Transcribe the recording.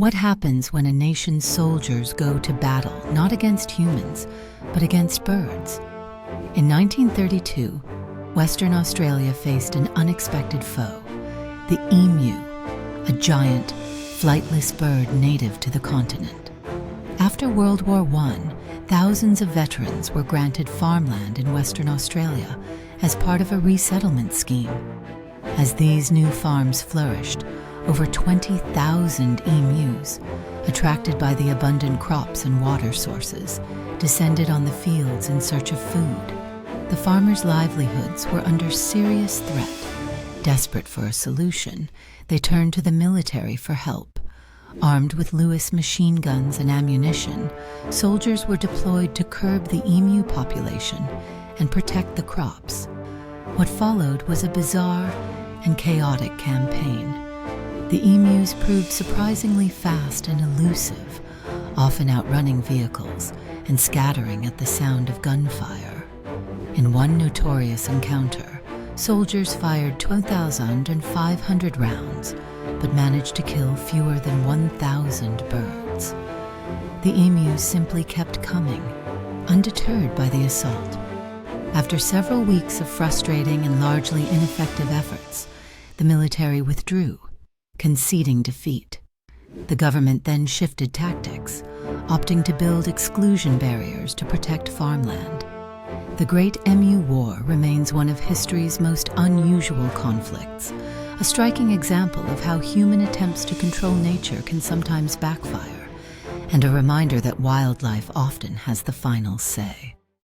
What happens when a nation's soldiers go to battle not against humans, but against birds? In 1932, Western Australia faced an unexpected foe, the emu, a giant, flightless bird native to the continent. After World War I, thousands of veterans were granted farmland in Western Australia as part of a resettlement scheme. As these new farms flourished, over 20,000 emus, attracted by the abundant crops and water sources, descended on the fields in search of food. The farmers' livelihoods were under serious threat. Desperate for a solution, they turned to the military for help. Armed with Lewis machine guns and ammunition, soldiers were deployed to curb the emu population and protect the crops. What followed was a bizarre and chaotic campaign. The emus proved surprisingly fast and elusive, often outrunning vehicles and scattering at the sound of gunfire. In one notorious encounter, soldiers fired 2,500 rounds, but managed to kill fewer than 1,000 birds. The emus simply kept coming, undeterred by the assault. After several weeks of frustrating and largely ineffective efforts, the military withdrew, conceding defeat. The government then shifted tactics, opting to build exclusion barriers to protect farmland. The Great Emu War remains one of history's most unusual conflicts, a striking example of how human attempts to control nature can sometimes backfire, and a reminder that wildlife often has the final say.